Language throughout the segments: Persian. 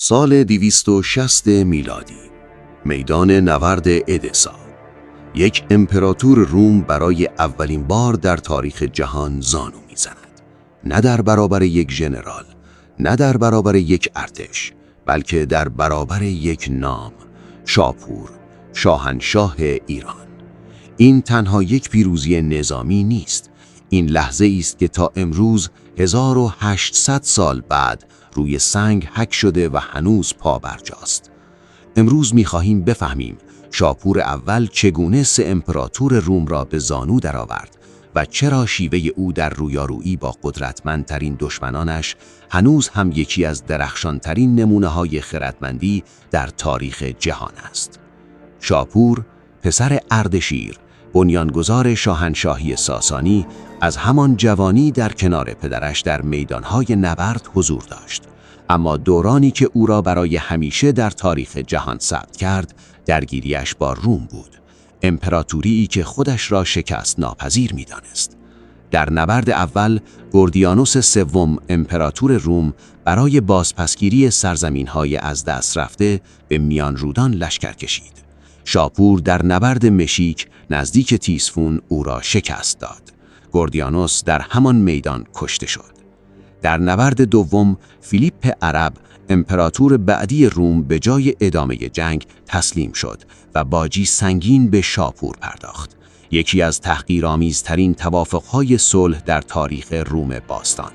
سال 260 میلادی، میدان نبرد ادسا. یک امپراتور روم برای اولین بار در تاریخ جهان زانو میزند. نه در برابر یک ژنرال، نه در برابر یک ارتش، بلکه در برابر یک نام، شاپور، شاهنشاه ایران. این تنها یک پیروزی نظامی نیست. این لحظه است که تا امروز 1800 سال بعد روی سنگ حک شده و هنوز پابرجاست. امروز می‌خواهیم بفهمیم شاپور اول چگونه سه امپراتور روم را به زانو درآورد و چرا شیوه او در رویارویی با قدرتمندترین دشمنانش هنوز هم یکی از درخشانترین نمونه‌های خردمندی در تاریخ جهان است. شاپور، پسر اردشیر، بنیانگذار شاهنشاهی ساسانی، از همان جوانی در کنار پدرش در میدانهای نبرد حضور داشت. اما دورانی که او را برای همیشه در تاریخ جهان ثبت کرد، درگیریش با روم بود. امپراتوریی که خودش را شکست ناپذیر می‌دانست. در نبرد اول، گوردیانوس سوم امپراتور روم برای بازپسگیری سرزمین‌های از دست رفته به میان رودان لشکر کشید. شاپور در نبرد مشیک نزدیک تیسفون او را شکست داد. گوردیانوس در همان میدان کشته شد. در نبرد دوم، فیلیپ عرب، امپراتور بعدی روم، به جای ادامه جنگ تسلیم شد و باجی سنگین به شاپور پرداخت. یکی از تحقیرآمیزترین توافق‌های صلح در تاریخ روم باستان.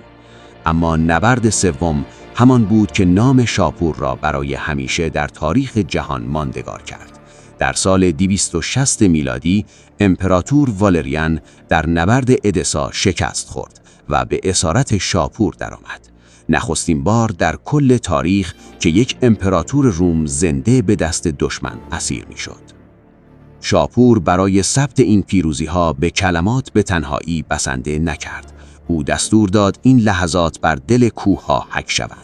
اما نبرد سوم همان بود که نام شاپور را برای همیشه در تاریخ جهان ماندگار کرد. در سال 260 میلادی، امپراتور والریان در نبرد ادسا شکست خورد و به اسارت شاپور درآمد. نخستین بار در کل تاریخ که یک امپراتور روم زنده به دست دشمن اسیر میشد. شاپور برای ثبت این پیروزی‌ها به کلمات به تنهایی بسنده نکرد. او دستور داد این لحظات بر دل کوه‌ها حک شوند.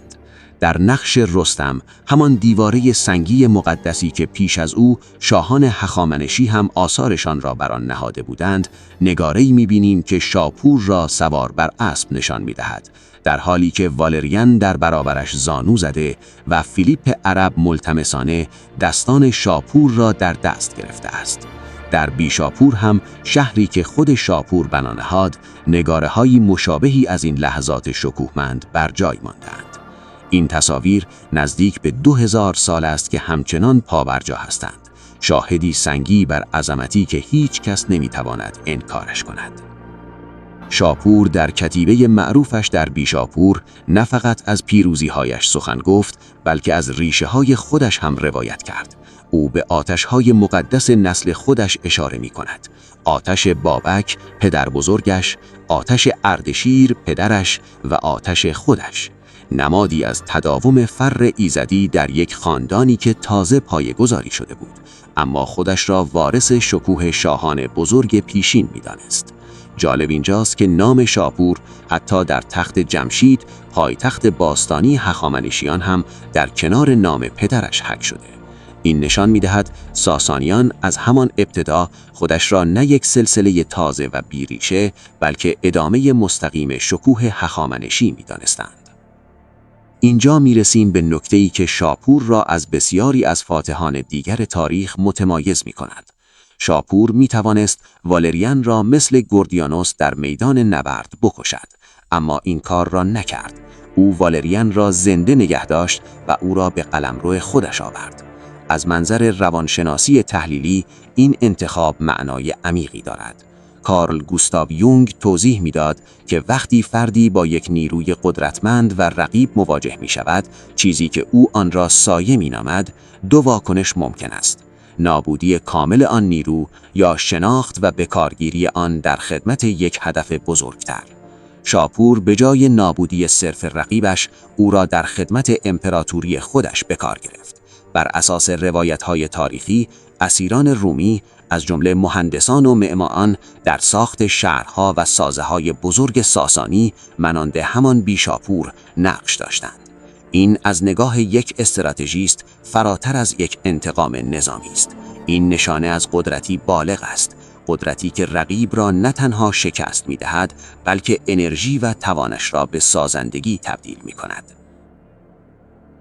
در نقش رستم، همان دیواره سنگی مقدسی که پیش از او شاهان هخامنشی هم آثارشان را بر آن نهاده بودند، نگاره‌ای می‌بینیم که شاپور را سوار بر اسب نشان می‌دهد، در حالی که والریان در برابرش زانو زده و فیلیپ عرب ملتمسانه دستان شاپور را در دست گرفته است. در بیشاپور هم، شهری که خود شاپور بنا نهاد، نگاره‌های مشابهی از این لحظات شکوهمند بر جای مانده‌اند. این تصاویر نزدیک به 2000 سال است که همچنان پابرجا هستند، شاهدی سنگی بر عظمتی که هیچ کس نمیتواند انکارش کند. شاپور در کتیبه معروفش در بیشاپور نه فقط از پیروزی‌هایش سخن گفت، بلکه از ریشه‌های خودش هم روایت کرد. او به آتش‌های مقدس نسل خودش اشاره می‌کند: آتش بابک، پدر بزرگش، آتش اردشیر، پدرش، و آتش خودش. نمادی از تداوم فر ایزدی در یک خاندانی که تازه پایه‌گذاری شده بود، اما خودش را وارث شکوه شاهان بزرگ پیشین می‌دانست. جالب اینجاست که نام شاپور حتی در تخت جمشید، پایتخت باستانی هخامنشیان، هم در کنار نام پدرش حک شده. این نشان می‌دهد ساسانیان از همان ابتدا خودش را نه یک سلسله تازه و بیریشه، بلکه ادامه مستقیم شکوه هخامنشی می‌دانستند. اینجا میرسیم به نکته‌ای که شاپور را از بسیاری از فاتحان دیگر تاریخ متمایز می‌کند. شاپور می‌توانست والریان را مثل گوردیانوس در میدان نبرد بکشد، اما این کار را نکرد. او والریان را زنده نگه داشت و او را به قلمرو خودش آورد. از منظر روانشناسی تحلیلی، این انتخاب معنای عمیقی دارد. کارل گوستاو یونگ توضیح می‌داد که وقتی فردی با یک نیروی قدرتمند و رقیب مواجه می‌شود، چیزی که او آن را سایه می‌نامد، دو واکنش ممکن است: نابودی کامل آن نیرو یا شناخت و بکارگیری آن در خدمت یک هدف بزرگتر. شاپور به جای نابودی صرف رقیبش، او را در خدمت امپراتوری خودش به کار گرفت. بر اساس روایت‌های تاریخی، اسیران رومی از جمله مهندسان و معماران در ساخت شهرها و سازه‌های بزرگ ساسانی مانند همان بیشاپور نقش داشتند. این از نگاه یک استراتژیست فراتر از یک انتقام نظامی است. این نشانه از قدرتی بالغ است، قدرتی که رقیب را نه تنها شکست می‌دهد، بلکه انرژی و توانش را به سازندگی تبدیل می‌کند.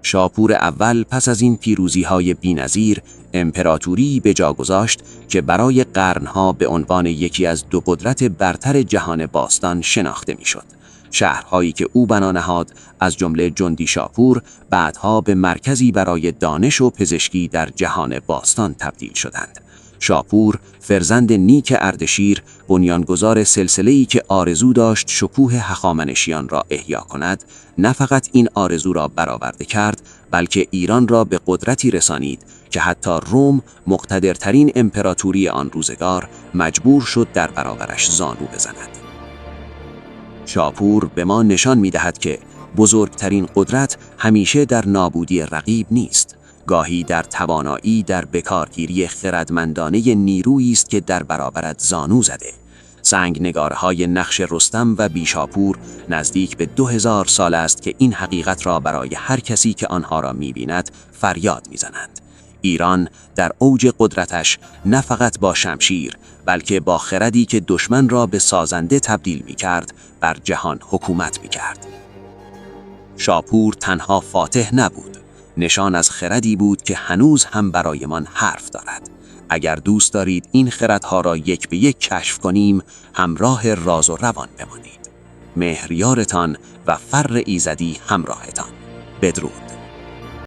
شاپور اول پس از این پیروزی‌های بی‌نظیر امپراتوری به جا گذاشت که برای قرنها به عنوان یکی از دو قدرت برتر جهان باستان شناخته می‌شد. شهرهایی که او بنا نهاد از جمله جندی شاپور بعدها به مرکزی برای دانش و پزشکی در جهان باستان تبدیل شدند. شاپور فرزند نیک اردشیر، بنیانگذار سلسله‌ای که آرزو داشت شکوه هخامنشیان را احیا کند، نه فقط این آرزو را برآورده کرد، بلکه ایران را به قدرتی رسانید که حتی روم، مقتدرترین امپراتوری آن روزگار، مجبور شد در برابرش زانو بزند. شاپور به ما نشان می‌دهد که بزرگترین قدرت همیشه در نابودی رقیب نیست. گاهی در توانایی در بکارگیری خردمندانه نیرویی است که در برابرت زانو زده. سنگنگارهای نقش رستم و بیشاپور نزدیک به 2000 سال است که این حقیقت را برای هر کسی که آنها را می‌بیند فریاد می‌زنند. ایران در اوج قدرتش نه فقط با شمشیر، بلکه با خردی که دشمن را به سازنده تبدیل می‌کرد، بر جهان حکومت می‌کرد. شاپور تنها فاتح نبود، نشان از خردی بود که هنوز هم برایمان حرف دارد. اگر دوست دارید این خردها را یک به یک کشف کنیم، همراه راز و روان بمانید. مهریارتان و فر ایزدی همراهتان. بدرود.